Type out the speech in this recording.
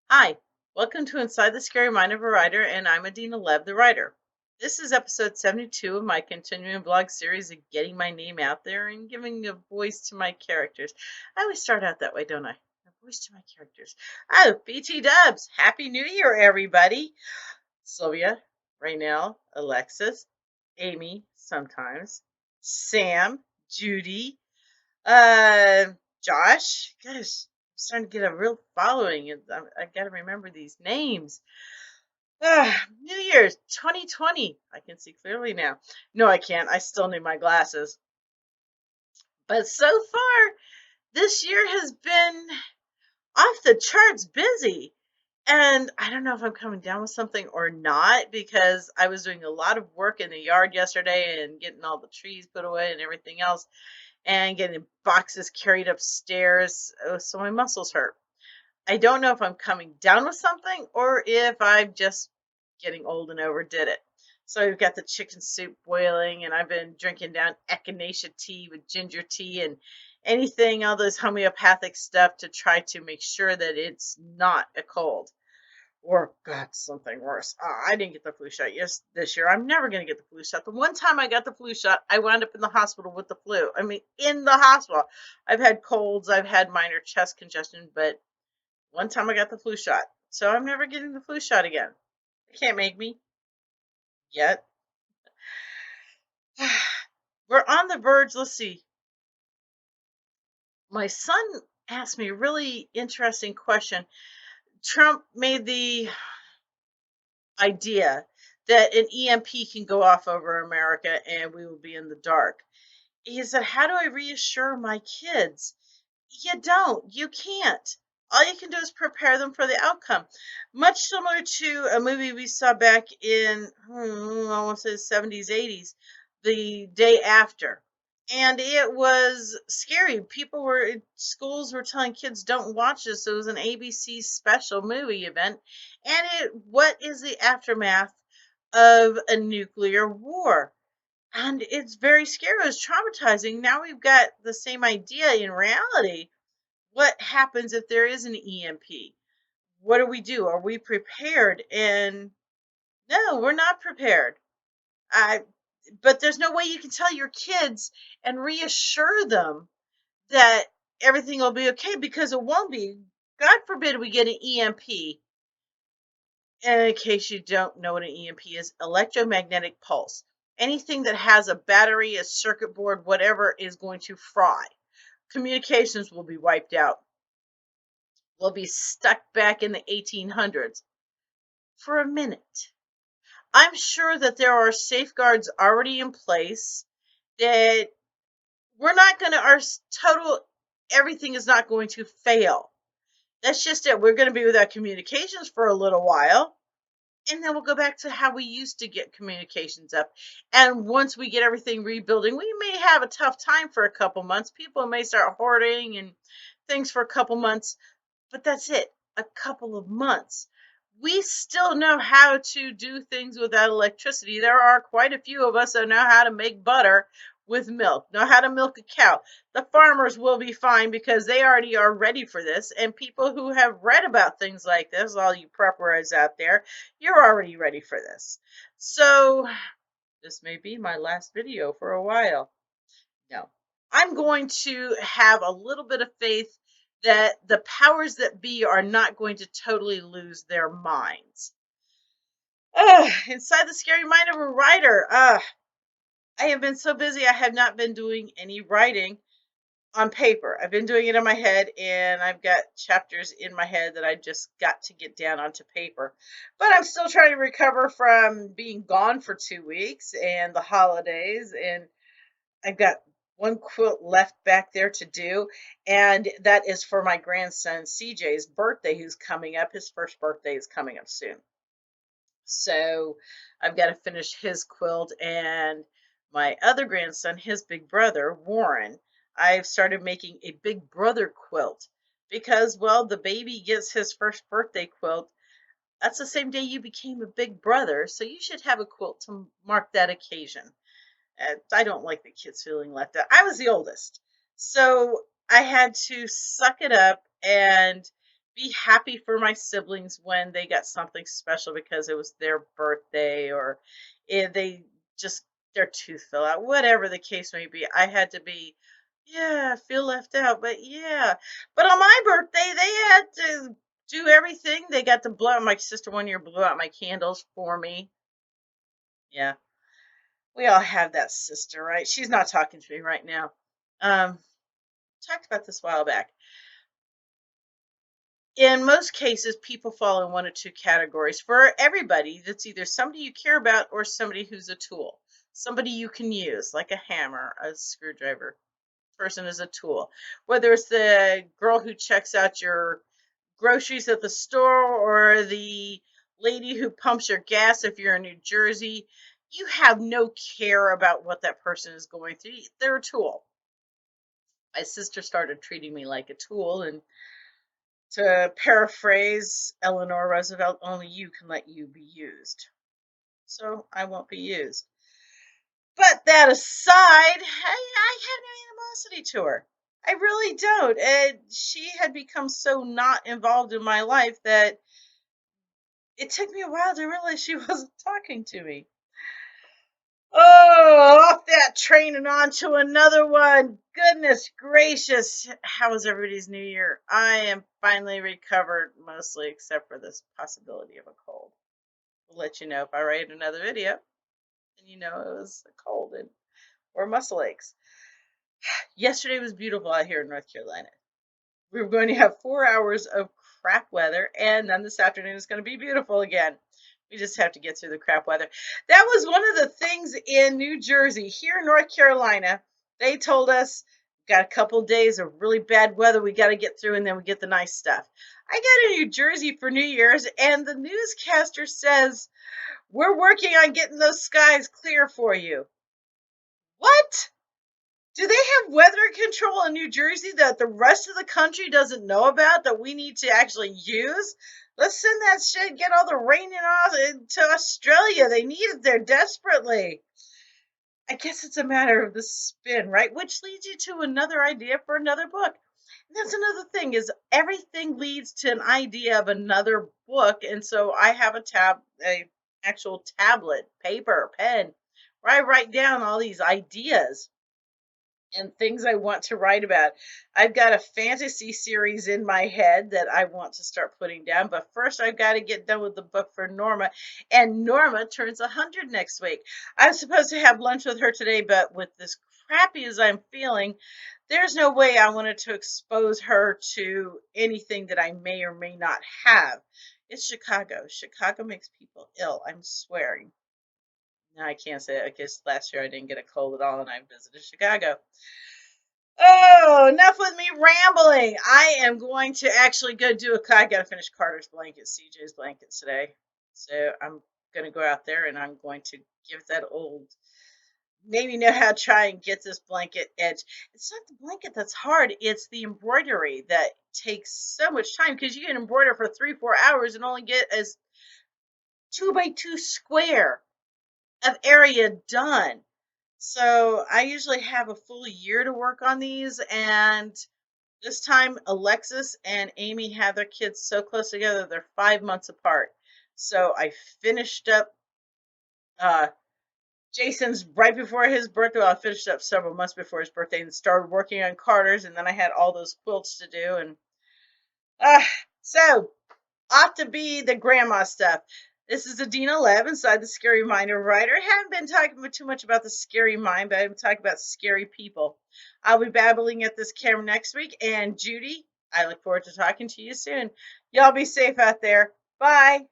Hi, welcome to Inside the Scary Mind of a Writer, and I'm Adina Lev, the writer. This is episode 72 of my continuing blog series of getting my name out there and giving a voice to my characters. I always start out that way, don't I? A voice to my characters. Oh, BT Dubs! Happy New Year, everybody! Sylvia, Raynell, Alexis, Amy, sometimes, Sam, Judy, uh, Josh, gosh, I'm starting to get a real following. I got to remember these names. New Year's 2020. I can see clearly now. No, I can't. I still need my glasses. But so far, this year has been off the charts busy. And I don't know if I'm coming down with something or not because I was doing a lot of work in the yard yesterday and getting all the trees put away and everything else and getting boxes carried upstairs. So my muscles hurt. I don't know if I'm coming down with something or if I'm just getting old and overdid it. So we've got the chicken soup boiling, and I've been drinking down echinacea tea with ginger tea and anything, all this homeopathic stuff to try to make sure that it's not a cold or God, something worse. I didn't get the flu shot this year. I'm never going to get the flu shot. The one time I got the flu shot, I wound up in the hospital with the flu. I mean, in the hospital. I've had colds, I've had minor chest congestion, but one time I got the flu shot. So I'm never getting the flu shot again. They can't make me yet. We're on the verge. Let's see. My son asked me a really interesting question. Trump made the idea that an EMP can go off over America and we will be in the dark. He said, how do I reassure my kids? You don't. You can't. All you can do is prepare them for the outcome. Much similar to a movie we saw back in, I want to say 70s, 80s, The Day After. And it was scary. Schools were telling kids don't watch this. It was an ABC special movie event. What is the aftermath of a nuclear war? And it's very scary. It's traumatizing. Now we've got the same idea in reality. What happens if there is an EMP? What do we do? Are we prepared? And no, we're not prepared. I, but there's no way you can tell your kids and reassure them that everything will be okay because it won't be. God forbid we get an EMP. And in case you don't know what an EMP is, electromagnetic pulse. Anything that has a battery, a circuit board, whatever is going to fry. Communications will be wiped out. We'll be stuck back in the 1800s for a minute. I'm sure that there are safeguards already in place that we're not going to, our total, everything is not going to fail. That's just it. We're going to be without communications for a little while. And then we'll go back to how we used to get communications up. And once we get everything rebuilding, we may have a tough time for a couple months. People may start hoarding and things for a couple months, but that's it, a couple of months. We still know how to do things without electricity. There are quite a few of us that know how to make butter with milk, know how to milk a cow. The farmers will be fine because they already are ready for this. And people who have read about things like this, all you preppers out there, you're already ready for this. So this may be my last video for a while. No. I'm going to have a little bit of faith that the powers that be are not going to totally lose their minds. Inside the scary mind of a writer. I have been so busy, I have not been doing any writing on paper. I've been doing it in my head, and I've got chapters in my head that I just got to get down onto paper. But I'm still trying to recover from being gone for 2 weeks and the holidays, and I've got one quilt left back there to do, and that is for my grandson CJ's birthday, who's coming up. His first birthday is coming up soon. So I've got to finish his quilt, and my other grandson, his big brother, Warren, I've started making a big brother quilt because, well, the baby gets his first birthday quilt. That's the same day you became a big brother, so you should have a quilt to mark that occasion. I don't like the kids feeling left out. I was the oldest, so I had to suck it up and be happy for my siblings when they got something special because it was their birthday, or they just their tooth fell out, whatever the case may be. I had to be, yeah, feel left out, but yeah. But on my birthday, they had to do everything. They got to blow out, my sister one year blew out my candles for me. Yeah, we all have that sister, right? She's not talking to me right now. Um, Talked about this a while back. In most cases, people fall in one of two categories. For everybody, that's either somebody you care about or somebody who's a tool, somebody you can use, like a hammer, a screwdriver. Person is a tool. Whether it's the girl who checks out your groceries at the store or the lady who pumps your gas if you're in New Jersey, you have no care about what that person is going through. They're a tool. My sister started treating me like a tool, and to paraphrase Eleanor Roosevelt, only you can let you be used. So I won't be used. But that aside, I have no animosity to her. I really don't. And she had become so not involved in my life that it took me a while to realize she wasn't talking to me. Oh, off that train and on to another one. Goodness gracious. How was everybody's new year? I am finally recovered, mostly except for this possibility of a cold. We'll let you know if I write another video. And you know it was a cold and or muscle aches. Yesterday was beautiful out here in North Carolina. We were going to have 4 hours of crap weather, and then this afternoon is going to be beautiful again. We just have to get through the crap weather. That was one of the things in New Jersey. Here in North Carolina, they told us, got a couple of days of really bad weather we got to get through, and then we get the nice stuff. I got to New Jersey for New Year's, and the newscaster says, we're working on getting those skies clear for you. What? Do they have weather control in New Jersey that the rest of the country doesn't know about that we need to actually use? Let's send that shit, get all the rain to Australia. They need it there desperately. I guess it's a matter of the spin, right? Which leads you to another idea for another book. And that's another thing is everything leads to an idea of another book. And so I have a actual tablet, paper, pen, where I write down all these ideas and things I want to write about. I've got a fantasy series in my head that I want to start putting down, but first I've got to get done with the book for Norma. And Norma turns 100 next week. I was supposed to have lunch with her today, but with this crappy as I'm feeling, there's no way I wanted to expose her to anything that I may or may not have. It's Chicago. Chicago makes people ill. I'm swearing. No, I can't say it. I guess last year I didn't get a cold at all and I visited Chicago. Oh, enough with me rambling. I am going to actually go I got to finish Carter's blankets, CJ's blankets today. So I'm going to go out there and I'm going to give that old, maybe know how to try and get this blanket edge. It's not the blanket that's hard, it's the embroidery that takes so much time because you can embroider for 3-4 hours and only get as 2x2 square of area done. So I usually have a full year to work on these, and this time Alexis and Amy have their kids so close together, they're 5 months apart. So I finished up uh, Jason's right before his birthday. Well, I finished up several months before his birthday and started working on Carter's, and then I had all those quilts to do, and so ought to be the grandma stuff. This is Adina Lev inside the Scary Mind Writer. I haven't been talking too much about the scary mind, but I've been talking about scary people. I'll be babbling at this camera next week. And Judy, I look forward to talking to you soon. Y'all be safe out there. Bye.